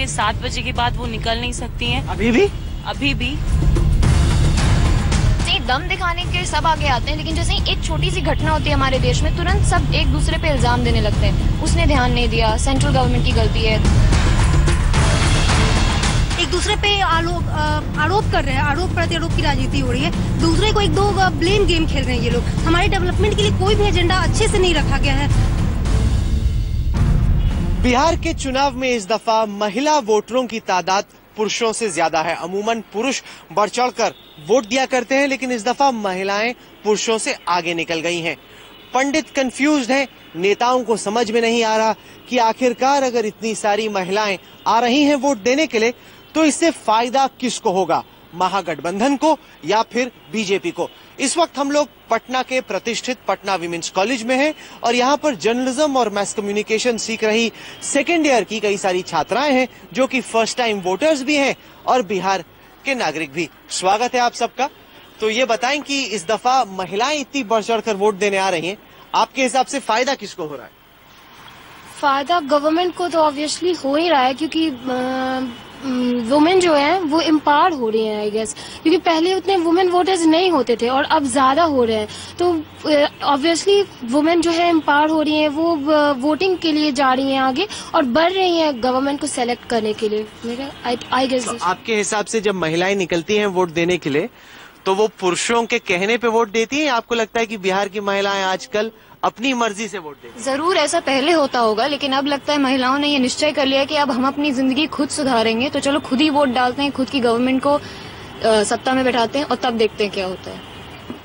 के 7 बजे के बाद वो निकल नहीं सकती हैं। अभी भी दम दिखाने के सब आगे आते हैं, लेकिन जैसे ही एक छोटी सी घटना होती है हमारे देश में, तुरंत सब एक दूसरे पे इल्जाम देने लगते हैं। उसने ध्यान नहीं दिया, सेंट्रल गवर्नमेंट की गलती है। एक दूसरे पे आरोप कर रहे हैं, आरोप प्रत्यारोप की राजनीति हो रही है। दूसरे को एक दो ब्लेम गेम खेल रहे हैं ये लोग। हमारे डेवलपमेंट के लिए कोई भी एजेंडा अच्छे से नहीं रखा गया है। बिहार के चुनाव में इस दफा महिला वोटरों की तादाद पुरुषों से ज्यादा है। अमूमन पुरुष बढ़ चढ़कर वोट दिया करते हैं, लेकिन इस दफा महिलाएं पुरुषों से आगे निकल गई हैं। पंडित कंफ्यूज्ड हैं, नेताओं को समझ में नहीं आ रहा कि आखिरकार अगर इतनी सारी महिलाएं आ रही हैं वोट देने के लिए, तो इससे फायदा किसको होगा, महागठबंधन को या फिर बीजेपी को। इस वक्त हम लोग पटना के प्रतिष्ठित पटना विमेंस कॉलेज में हैं और यहाँ पर जर्नलिज्म और मैस कम्युनिकेशन सीख रही सेकेंड ईयर की कई सारी छात्राएं हैं जो कि फर्स्ट टाइम वोटर्स भी हैं और बिहार के नागरिक भी। स्वागत है आप सबका। तो ये बताएं कि इस दफा महिलाएं इतनी बढ़ चढ़ कर वोट देने आ रही हैं, आपके हिसाब से फायदा किसको हो रहा है? फायदा गवर्नमेंट को तो ऑब्वियसली हो ही रहा है, क्योंकि वुमेन जो है वो एम्पावर हो रही हैं आई गेस, क्योंकि पहले उतने वुमेन वोटर्स नहीं होते थे और अब ज्यादा हो रहे हैं। तो ऑब्वियसली वुमेन जो है एम्पावर हो रही हैं, वो वोटिंग के लिए जा रही हैं आगे और बढ़ रही हैं गवर्नमेंट को सेलेक्ट करने के लिए। मेरा आई गेस। तो आपके हिसाब से जब महिलाएं निकलती हैं वोट देने के लिए, तो वो पुरुषों के कहने पे वोट देती हैं? आपको लगता है कि बिहार की महिलाएं आजकल अपनी मर्जी से वोट देती हैं? जरूर ऐसा पहले होता होगा, लेकिन अब लगता है महिलाओं ने ये निश्चय कर लिया कि अब हम अपनी जिंदगी खुद सुधारेंगे, तो चलो खुद ही वोट डालते हैं, खुद की गवर्नमेंट को सत्ता में बैठाते हैं और तब देखते हैं क्या होता है।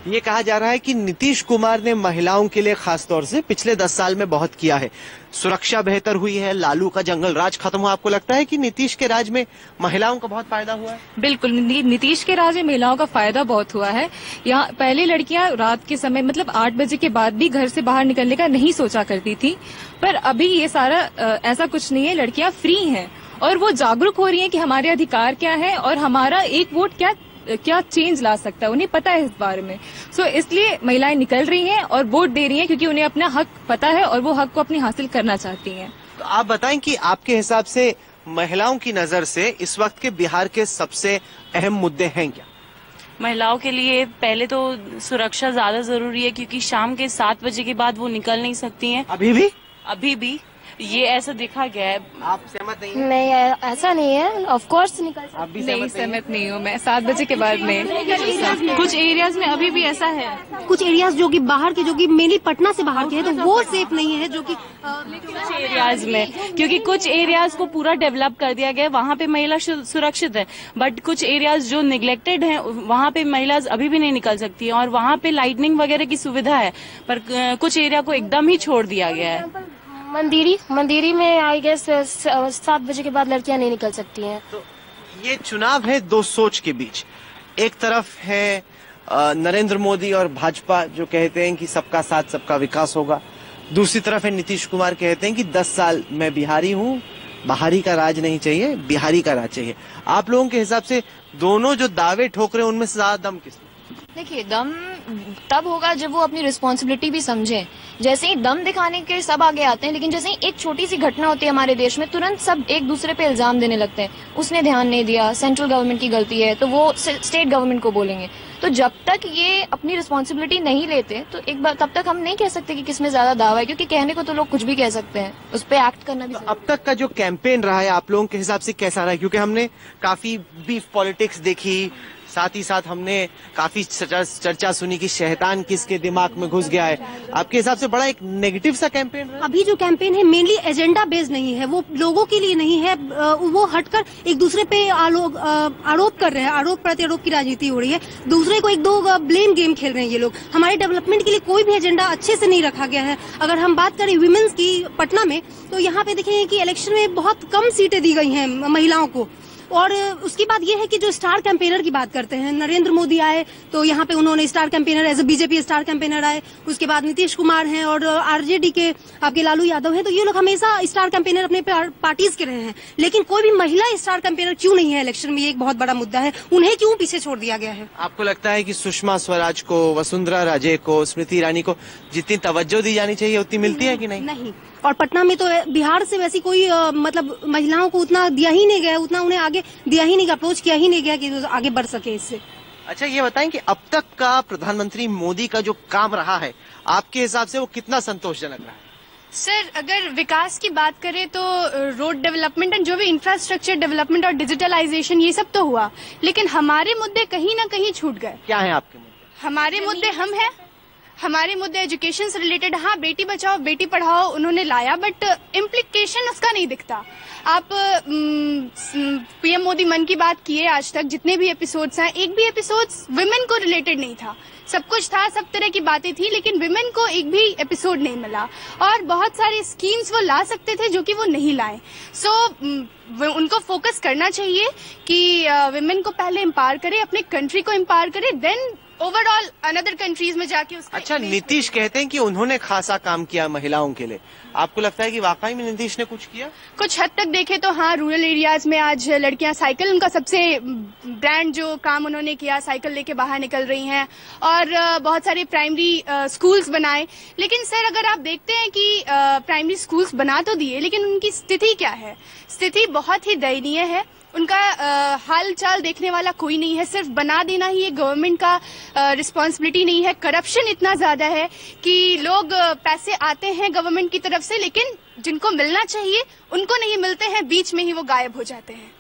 ये कहा जा रहा है कि नीतीश कुमार ने महिलाओं के लिए खास तौर से पिछले 10 साल में बहुत किया है। सुरक्षा बेहतर हुई है, लालू का जंगल राज खत्म हुआ। आपको लगता है कि नीतीश के राज में महिलाओं का बहुत फायदा हुआ है? बिल्कुल, नीतीश के राज में महिलाओं का फायदा बहुत हुआ है। यहाँ पहले लड़कियां रात के समय मतलब 8 बजे के बाद भी घर से बाहर निकलने का नहीं सोचा करती थी, पर अभी ये सारा ऐसा कुछ नहीं है। लड़कियां फ्री हैं और वो जागरूक हो रही हैं कि हमारे अधिकार क्या है और हमारा एक वोट क्या चेंज ला सकता है, उन्हें पता है इस बारे में। सो इसलिए महिलाएं निकल रही हैं और वोट दे रही हैं, क्योंकि उन्हें अपना हक पता है और वो हक को अपनी हासिल करना चाहती हैं। तो आप बताएं कि आपके हिसाब से महिलाओं की नजर से इस वक्त के बिहार के सबसे अहम मुद्दे हैं क्या? महिलाओं के लिए पहले तो सुरक्षा ज्यादा जरूरी है, क्योंकि शाम के 7 बजे के बाद वो निकल नहीं सकती हैं। अभी भी ये ऐसा देखा गया है। आप सहमत नहीं हैं? नहीं, ऐसा नहीं है। ऑफ कोर्स निकल सकते। आप भी सहमत नहीं हूँ मैं 7 बजे के बाद में। कुछ एरियाज में अभी भी ऐसा है। कुछ एरियाज जो कि बाहर के, जो कि मेनली पटना से बाहर के हैं, तो वो सेफ नहीं है। जो कि कुछ एरियाज में, क्योंकि कुछ एरियाज को पूरा डेवलप कर दिया गया, वहाँ पे महिला सुरक्षित है, बट कुछ एरियाज जो निग्लेक्टेड हैं वहाँ पे महिला अभी भी नहीं निकल सकती है और वहाँ पे लाइटनिंग वगैरह की सुविधा है, पर कुछ एरिया को एकदम ही छोड़ दिया गया है। मंदिरी में आई गेस 7 बजे के बाद लड़कियां नहीं निकल सकती हैं। तो ये चुनाव है दो सोच के बीच। एक तरफ है नरेंद्र मोदी और भाजपा जो कहते हैं कि सबका साथ सबका विकास होगा, दूसरी तरफ है नीतीश कुमार कहते हैं कि 10 साल मैं बिहारी हूँ, बाहरी का राज नहीं चाहिए, बिहारी का राज चाहिए। आप लोगों के हिसाब से दोनों जो दावे ठोक रहे हैं उनमें से ज्यादा दम किसमें? देखिए, दम तब होगा जब वो अपनी रिस्पॉन्सिबिलिटी भी समझें। जैसे ही दम दिखाने के सब आगे आते हैं, लेकिन जैसे ही एक छोटी सी घटना होती है हमारे देश में, तुरंत सब एक दूसरे पे इल्जाम देने लगते हैं। उसने ध्यान नहीं दिया, सेंट्रल गवर्नमेंट की गलती है, तो वो स्टेट गवर्नमेंट को बोलेंगे। तो जब तक ये अपनी रिस्पॉन्सिबिलिटी नहीं लेते, तो एक बार तब तक हम नहीं कह सकते कि किसमें ज्यादा दावा है, क्योंकि कहने को तो लोग कुछ भी कह सकते हैं, उस पर एक्ट करना भी। अब तक का जो कैंपेन रहा है आप लोगों के हिसाब से कैसा रहा है? क्योंकि हमने काफी बीफ पॉलिटिक्स देखी, साथ ही साथ हमने काफी चर्चा सुनी कि शैतान किसके दिमाग में घुस गया है। आपके हिसाब से बड़ा एक नेगेटिव सा कैंपेन रहा? अभी जो कैंपेन है मेनली एजेंडा बेस्ड नहीं है, वो लोगों के लिए नहीं है। वो हटकर एक दूसरे पे आरोप कर रहे हैं, आरोप प्रत्यारोप की राजनीति हो रही है। दूसरे को एक दो ब्लेम गेम खेल रहे हैं ये लोग। हमारे डेवलपमेंट के लिए कोई भी एजेंडा अच्छे से नहीं रखा गया है। अगर हम बात करें विमेंस की पटना में, तो यहाँ पे देखेंगे कि इलेक्शन में बहुत कम सीटें दी गई हैं महिलाओं को। और उसकी बात ये है कि जो स्टार कैंपेनर की बात करते हैं, नरेंद्र मोदी आए तो यहाँ पे उन्होंने star campaigner as a BJP star campaigner आए, उसके बाद नीतीश कुमार हैं और आरजेडी के आपके लालू यादव हैं, तो ये लोग हमेशा स्टार कैंपेनर अपने पार्टीज के रहे हैं, लेकिन कोई भी महिला स्टार कैंपेनर क्यों नहीं है इलेक्शन में, ये एक बहुत बड़ा मुद्दा है। उन्हें क्यों पीछे छोड़ दिया गया है? आपको लगता है कि सुषमा स्वराज को, वसुंधरा राजे को, स्मृति ईरानी को जितनी तवज्जो दी जानी चाहिए उतनी मिलती है कि नहीं? नहीं। और पटना में तो बिहार से वैसी कोई मतलब महिलाओं को उतना दिया ही नहीं गया, उतना उन्हें आगे दिया ही नहीं, अप्रोच किया ही नहीं गया कि आगे बढ़ सके इससे। अच्छा, ये बताएं कि अब तक का प्रधानमंत्री मोदी का जो काम रहा है, आपके हिसाब से वो कितना संतोषजनक रहा है? सर, अगर विकास की बात करें तो रोड डेवलपमेंट एंड जो भी इंफ्रास्ट्रक्चर डेवलपमेंट और डिजिटलाइजेशन ये सब तो हुआ, लेकिन हमारे मुद्दे कहीं ना कहीं छूट गए। क्या है आपके मुद्दे? हमारे मुद्दे हमारे मुद्दे एजुकेशन से रिलेटेड। हाँ, बेटी बचाओ बेटी पढ़ाओ उन्होंने लाया, बट इम्प्लीकेशन उसका नहीं दिखता। आप पीएम मोदी मन की बात किए, आज तक जितने भी एपिसोड्स हैं, एक भी एपिसोड्स विमेन को रिलेटेड नहीं था। सब कुछ था, सब तरह की बातें थी, लेकिन विमेन को एक भी एपिसोड नहीं मिला। और बहुत सारे स्कीम्स वो ला सकते थे जो कि वो नहीं लाए। सो उनको फोकस करना चाहिए कि विमेन को पहले एम्पावर करे, अपने कंट्री को एम्पावर करे, देन ओवरऑल अनदर कंट्रीज में जाके उसका। अच्छा, नीतीश कहते हैं कि उन्होंने खासा काम किया महिलाओं के लिए, आपको लगता है कि वाकई में नीतीश ने कुछ किया? कुछ हद तक देखे तो हाँ, रूरल एरियाज में आज लड़कियां साइकिल, उनका सबसे ब्रांड जो काम उन्होंने किया, साइकिल लेके बाहर निकल रही हैं, और बहुत सारे प्राइमरी स्कूल्स बनाए। लेकिन सर, अगर आप देखते हैं कि प्राइमरी स्कूल्स बना तो दिए, लेकिन उनकी स्थिति क्या है? स्थिति बहुत ही दयनीय है। उनका हाल चाल देखने वाला कोई नहीं है। सिर्फ बना देना ही ये गवर्नमेंट का रिस्पॉन्सिबिलिटी नहीं है। करप्शन इतना ज्यादा है कि लोग पैसे आते हैं गवर्नमेंट की तरफ से, लेकिन जिनको मिलना चाहिए उनको नहीं मिलते हैं, बीच में ही वो गायब हो जाते हैं।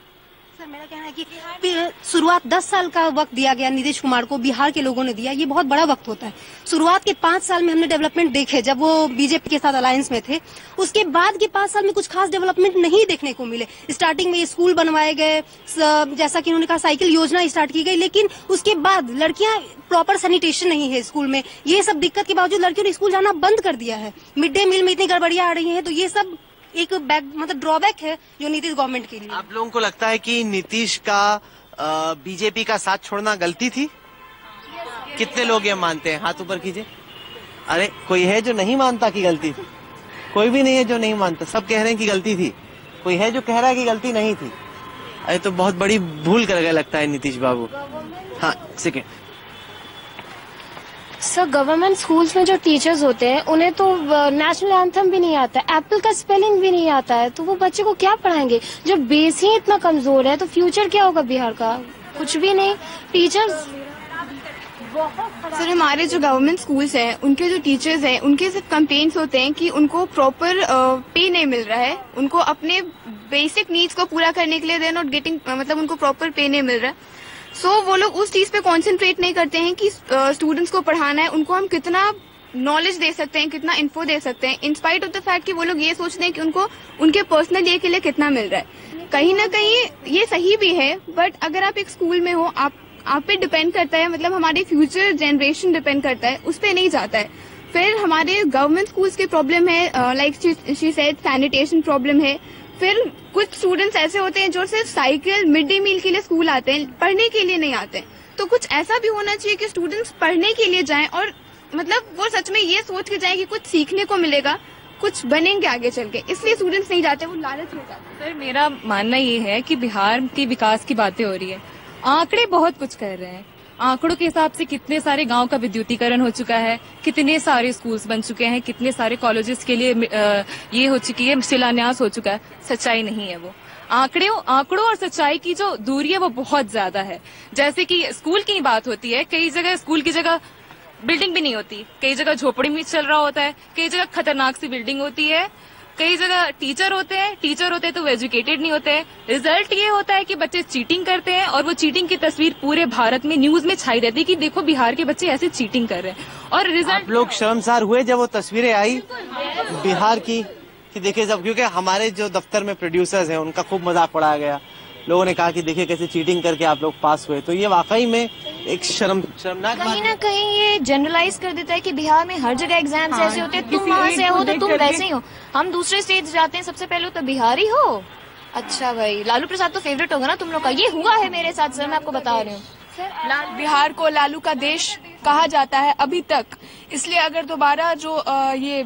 सर, मेरा कहना है कि शुरुआत 10 साल का वक्त दिया गया नीतीश कुमार को, बिहार के लोगों ने दिया, ये बहुत बड़ा वक्त होता है। शुरुआत के 5 साल में हमने डेवलपमेंट देखे जब वो बीजेपी के साथ अलायंस में थे। उसके बाद के 5 साल में कुछ खास डेवलपमेंट नहीं देखने को मिले। स्टार्टिंग में स्कूल बनवाए गए, जैसा कि उन्होंने कहा साइकिल योजना स्टार्ट की गई, लेकिन उसके बाद लड़कियां प्रॉपर सैनिटेशन नहीं है स्कूल में। ये सब दिक्कत के बावजूद लड़कियों ने स्कूल जाना बंद कर दिया है। मिड डे मील में इतनी गड़बड़ियां आ रही है, तो ये सब एक मतलब ड्रॉबैक है जो नीतीश गवर्नमेंट के लिए। आप लोगों को लगता है कि नीतीश का बीजेपी का साथ छोड़ना गलती थी? कितने लोग ये मानते हैं? हाथ ऊपर कीजिए। अरे, कोई है जो नहीं मानता कि गलती थी? कोई भी नहीं है जो नहीं मानता, सब कह रहे हैं कि गलती थी। कोई है जो कह रहा है कि गलती नहीं थी? अरे, तो बहुत बड़ी भूल कर गए लगता है नीतीश बाबू। हाँ, सेकेंड। सर, गवर्नमेंट स्कूल्स में जो टीचर्स होते हैं उन्हें तो नेशनल एंथम भी नहीं आता है, एप्पल का स्पेलिंग भी नहीं आता है, तो वो बच्चे को क्या पढ़ाएंगे? जब बेस ही इतना कमजोर है तो फ्यूचर क्या होगा बिहार का? कुछ भी नहीं। टीचर्स सर, हमारे जो गवर्नमेंट स्कूल्स हैं उनके जो टीचर्स हैं उनके सिर्फ कंप्लेंट्स होते हैं कि उनको प्रॉपर पे नहीं मिल रहा है, उनको अपने बेसिक नीड्स को पूरा करने के लिए दे नॉट गेटिंग, मतलब उनको प्रॉपर पे नहीं मिल रहा है। सो वो लोग उस चीज पे कॉन्सेंट्रेट नहीं करते हैं कि स्टूडेंट्स को पढ़ाना है, उनको हम कितना नॉलेज दे सकते हैं, कितना इन्फो दे सकते हैं, in spite of the fact कि वो लोग ये सोचते हैं कि उनको उनके पर्सनल ये के लिए कितना मिल रहा है। कहीं ना कहीं ये सही भी है, बट अगर आप एक स्कूल में हो, आप पे डिपेंड करता है, मतलब हमारे फ्यूचर जनरेशन डिपेंड करता है, उस पे नहीं जाता है। फिर हमारे गवर्नमेंट स्कूल्स के प्रॉब्लम है, like she said, sanitation problem है। फिर कुछ स्टूडेंट्स ऐसे होते हैं जो सिर्फ साइकिल, मिड डे मील के लिए स्कूल आते हैं, पढ़ने के लिए नहीं आते हैं। तो कुछ ऐसा भी होना चाहिए कि स्टूडेंट्स पढ़ने के लिए जाएं और मतलब वो सच में ये सोच के जाएं कि कुछ सीखने को मिलेगा, कुछ बनेंगे आगे चल के, इसलिए स्टूडेंट्स नहीं जाते, वो लालच में जाते। सर, मेरा मानना ये है कि बिहार के विकास की बातें हो रही है, आंकड़े बहुत कुछ कर रहे हैं। आंकड़ों के हिसाब से कितने सारे गांव का विद्युतीकरण हो चुका है, कितने सारे स्कूल्स बन चुके हैं, कितने सारे कॉलेजेस के लिए ये हो चुकी है, शिलान्यास हो चुका है। सच्चाई नहीं है वो। आंकड़ों और सच्चाई की जो दूरी है वो बहुत ज्यादा है। जैसे कि स्कूल की बात होती है, कई जगह स्कूल की जगह बिल्डिंग भी नहीं होती, कई जगह झोपड़ी में चल रहा होता है, कई जगह खतरनाक सी बिल्डिंग होती है, कई जगह टीचर होते हैं तो वो एजुकेटेड नहीं होते हैं। रिजल्ट ये होता है कि बच्चे चीटिंग करते हैं और वो चीटिंग की तस्वीर पूरे भारत में न्यूज में छाई रहती है कि देखो बिहार के बच्चे ऐसे चीटिंग कर रहे हैं। और रिजल्ट, लोग शर्मसार हुए जब वो तस्वीरें आई बिहार की कि देखिए, जब क्योंकि हमारे जो दफ्तर में प्रोड्यूसर्स हैं उनका खूब मजाक उड़ाया गया, लोगों ने कहा कि देखिए कैसे चीटिंग करके आप लोग पास हुए। तो ये वाकई में एक शर्मनाक कहीं ना कहीं ये जनरलाइज कर देता है कि बिहार में हर जगह एग्जाम्स ऐसे होते हैं, तुम वहाँ से हो तो तुम वैसे ही हो। हम दूसरे स्टेट जाते हैं, सबसे पहले तो बिहारी हो, अच्छा भाई, लालू प्रसाद तो फेवरेट होगा ना तुम लोग का। ये हुआ है मेरे साथ सर, मैं आपको बता रही हूँ। बिहार को लालू का देश कहा जाता है अभी तक, इसलिए अगर दोबारा जो ये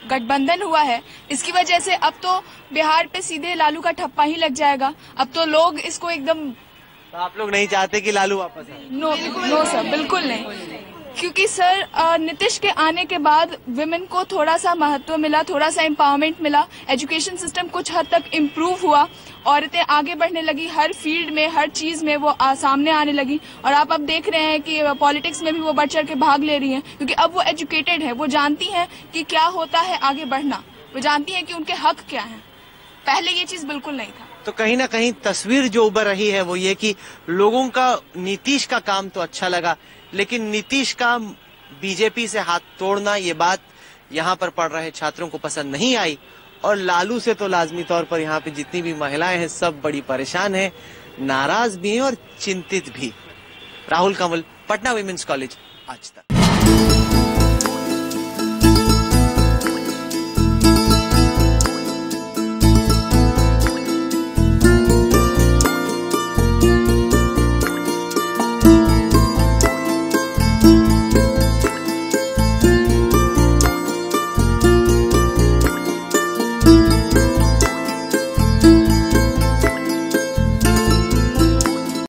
गठबंधन हुआ है, इसकी वजह से अब तो बिहार पे सीधे लालू का ठप्पा ही लग जाएगा। अब तो लोग इसको एकदम, तो आप लोग नहीं चाहते कि लालू वापस आए? नो सर, बिल्कुल नहीं। क्योंकि सर नीतीश के आने के बाद विमेन को थोड़ा सा महत्व मिला, थोड़ा सा एम्पावरमेंट मिला, एजुकेशन सिस्टम कुछ हद तक इम्प्रूव हुआ, औरतें आगे बढ़ने लगी, हर फील्ड में, हर चीज में वो सामने आने लगी। और आप अब देख रहे हैं कि पॉलिटिक्स में भी वो बढ़ चढ़ के भाग ले रही हैं, क्योंकि अब वो एजुकेटेड है, वो जानती हैं कि क्या होता है आगे बढ़ना, वो जानती हैं कि उनके हक क्या हैं। पहले ये चीज बिल्कुल नहीं था। तो कहीं ना कहीं तस्वीर जो उभर रही है वो ये कि लोगों का नीतीश का काम तो अच्छा लगा, लेकिन नीतीश का बीजेपी से हाथ तोड़ना, ये बात यहाँ पर पढ़ रहे छात्रों को पसंद नहीं आई। और लालू से तो लाजमी तौर पर यहाँ पे जितनी भी महिलाएं हैं सब बड़ी परेशान हैं, नाराज भी हैं और चिंतित भी। राहुल कंवल, पटना विमेंस कॉलेज, आज तक।